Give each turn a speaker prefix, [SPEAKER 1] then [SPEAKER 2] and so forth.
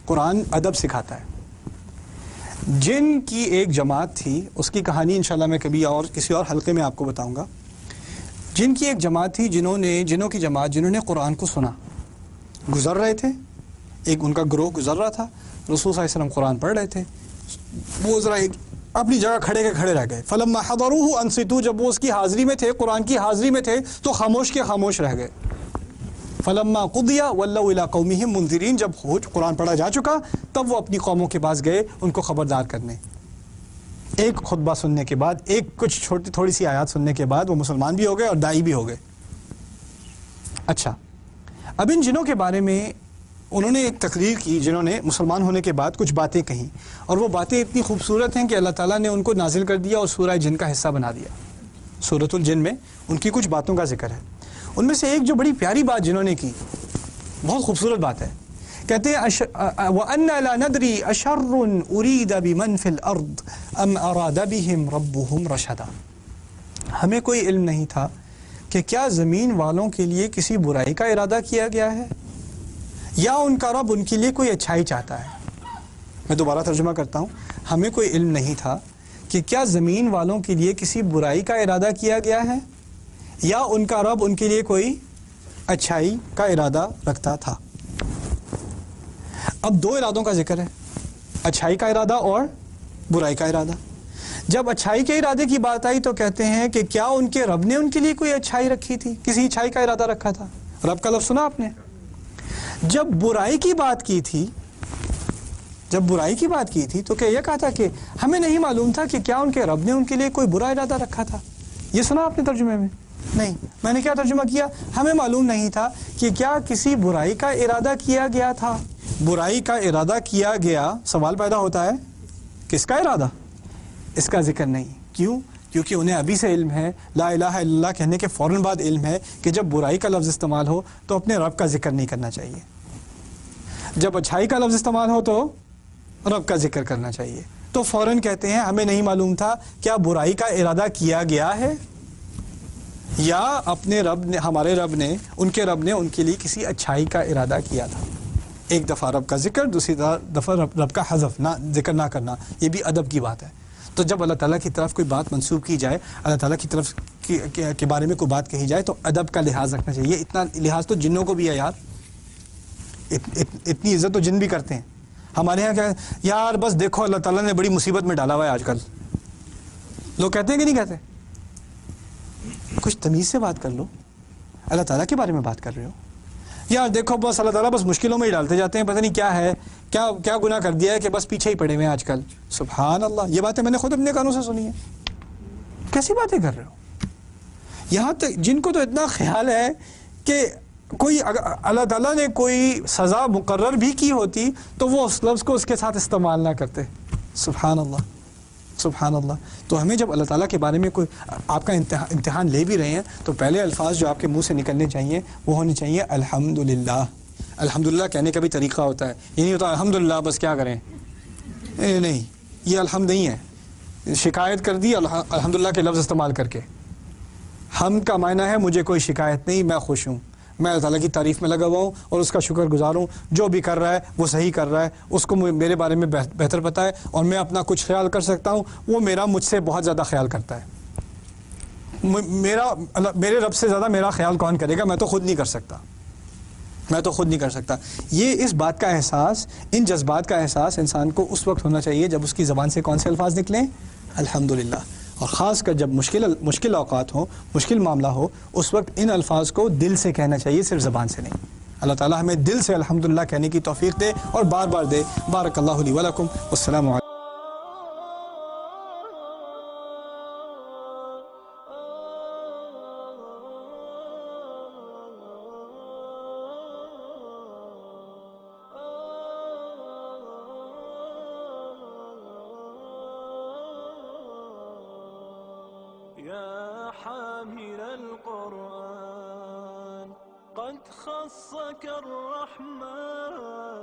[SPEAKER 1] قرآن ادب سکھاتا ہے. جن کی ایک جماعت تھی، اس کی کہانی انشاءاللہ میں کبھی اور کسی اور حلقے میں آپ کو بتاؤں گا. جن کی ایک جماعت تھی جنہوں کی جماعت جنہوں نے قرآن کو سنا، گزر رہے تھے، ایک ان کا گروہ گزر رہا تھا، رسول صلی اللہ علیہ وسلم قرآن پڑھ رہے تھے، وہ ذرا ایک اپنی جگہ کھڑے رہ گئے. فلما حضروه انصتوا، جب وہ اس کی حاضری میں تھے، قرآن کی حاضری میں تھے تو خاموش کے خاموش رہ گئے. فلما قضی ولوا الی قومهم منذرین، جب قرآن پڑھا جا چکا تب وہ اپنی قوموں کے پاس گئے ان کو خبردار کرنے. ایک خطبہ سننے کے بعد، ایک کچھ تھوڑی سی آیات سننے کے بعد وہ مسلمان بھی ہو گئے اور دائی بھی ہو گئے. اچھا، اب ان جنوں کے بارے میں انہوں نے ایک تقریر کی، جنہوں نے مسلمان ہونے کے بعد کچھ باتیں کہیں، اور وہ باتیں اتنی خوبصورت ہیں کہ اللہ تعالیٰ نے ان کو نازل کر دیا اور سورہ جن کا حصہ بنا دیا. سورۃ الجن میں ان کی کچھ باتوں کا ذکر ہے. ان میں سے ایک جو بڑی پیاری بات جنہوں نے کی، بہت خوبصورت بات ہے. کہتے ہیں وَأَنَّا لَا نَدْرِي أَشَرٌ أُرِيدَ بِمَنْ فِي الْأَرْضِ أَمْ أَرَادَ بِهِمْ رَبُّهُمْ رَشَدًا. ہمیں کوئی علم نہیں تھا کہ کیا زمین والوں کے لیے کسی برائی کا ارادہ کیا گیا ہے یا ان کا رب ان کے لیے کوئی اچھائی چاہتا ہے. میں دوبارہ ترجمہ کرتا ہوں. ہمیں کوئی علم نہیں تھا کہ کیا زمین والوں کے لیے کسی برائی کا ارادہ کیا گیا ہے یا ان کا رب ان کے لیے کوئی اچھائی کا ارادہ رکھتا تھا. اب دو ارادوں کا ذکر ہے، اچھائی کا ارادہ اور برائی کا ارادہ. جب اچھائی کے ارادے کی بات آئی تو کہتے ہیں کہ کیا ان کے رب نے ان کے لیے کوئی اچھائی رکھی تھی، کسی اچھائی کا ارادہ رکھا تھا. رب کا لفظ سنا آپ نے. جب برائی کی بات کی تھی تو کیا یہ کہا تھا کہ ہمیں نہیں معلوم تھا کہ کیا ان کے رب نے ان کے لیے کوئی برا ارادہ رکھا تھا. یہ سنا آپ نے ترجمے میں؟ نہیں. میں نے کیا ترجمہ کیا؟ ہمیں معلوم نہیں تھا کہ کیا کسی برائی کا ارادہ کیا گیا تھا. برائی کا ارادہ کیا گیا، سوال پیدا ہوتا ہے کس کا ارادہ؟ اس کا ذکر نہیں. کیوں؟ کیونکہ انہیں ابھی سے علم ہے، لا الہ الا اللہ کہنے کے فوراً بعد علم ہے کہ جب برائی کا لفظ استعمال ہو تو اپنے رب کا ذکر نہیں کرنا چاہیے، جب اچھائی کا لفظ استعمال ہو تو رب کا ذکر کرنا چاہیے. تو فوراً کہتے ہیں ہمیں نہیں معلوم تھا کیا برائی کا ارادہ کیا گیا ہے یا اپنے رب نے، ہمارے رب نے، ان کے رب نے ان کے لیے کسی اچھائی کا ارادہ کیا تھا. ایک دفعہ رب کا ذکر، دوسری دفعہ رب کا حذف، نہ ذکر نہ کرنا، یہ بھی ادب کی بات ہے. تو جب اللہ تعالیٰ کی طرف کوئی بات منسوب کی جائے، اللہ تعالیٰ کی طرف کے بارے میں کوئی بات کہی جائے تو ادب کا لحاظ رکھنا چاہیے. اتنا لحاظ تو جنوں کو بھی ہے یار، اتنی عزت تو جن بھی کرتے ہیں. ہمارے یہاں کیا ہے یار، بس دیکھو اللہ تعالیٰ نے بڑی مصیبت میں ڈالا ہوا ہے آج کل. لوگ کہتے ہیں کہ نہیں کہتے؟ کچھ تمیز سے بات کر لو. اللہ تعالیٰ کے بارے میں بات کر رہے ہو یار، دیکھو بس اللہ تعالیٰ بس مشکلوں میں ہی ڈالتے جاتے ہیں، پتہ نہیں کیا ہے، کیا گناہ کر دیا ہے کہ بس پیچھے ہی پڑے ہوئے ہیں آج کل. سبحان اللہ، یہ باتیں میں نے خود اپنے کانوں سے سنی ہیں. کیسی باتیں کر رہے ہو؟ یہاں تک جن کو تو اتنا خیال ہے کہ کوئی اللہ تعالیٰ نے کوئی سزا مقرر بھی کی ہوتی تو وہ اس لفظ کو اس کے ساتھ استعمال نہ کرتے. سبحان اللہ، سبحان اللہ. تو ہمیں جب اللہ تعالیٰ کے بارے میں کوئی آپ کا امتحان لے بھی رہے ہیں تو پہلے الفاظ جو آپ کے منہ سے نکلنے چاہیے وہ ہونے چاہیے الحمدللہ. الحمدللہ کہنے کا بھی طریقہ ہوتا ہے. یہ نہیں ہوتا الحمدللہ بس کیا کریں، نہیں، یہ الحمد نہیں ہے. شکایت کر دی الحمدللہ کے لفظ استعمال کر کے. حمد کا معنی ہے مجھے کوئی شکایت نہیں، میں خوش ہوں، میں اللہ تعالیٰ کی تعریف میں لگا ہوا ہوں اور اس کا شکر گزار ہوں. جو بھی کر رہا ہے وہ صحیح کر رہا ہے، اس کو میرے بارے میں بہتر پتہ ہے اور میں اپنا کچھ خیال کر سکتا ہوں، وہ مجھ سے بہت زیادہ خیال کرتا ہے. میرے رب سے زیادہ میرا خیال کون کرے گا؟ میں تو خود نہیں کر سکتا. یہ اس بات کا احساس، ان جذبات کا احساس انسان کو اس وقت ہونا چاہیے جب اس کی زبان سے کون سے الفاظ نکلیں؟ الحمدللہ. اور خاص کر جب مشکل اوقات ہوں، مشکل معاملہ ہو، اس وقت ان الفاظ کو دل سے کہنا چاہیے، صرف زبان سے نہیں. اللہ تعالیٰ ہمیں دل سے الحمدللہ کہنے کی توفیق دے اور بار بار دے. بارک اللہ لی ولکم. والسلام علیکم.
[SPEAKER 2] يا حامل القرآن قد خصك الرحمن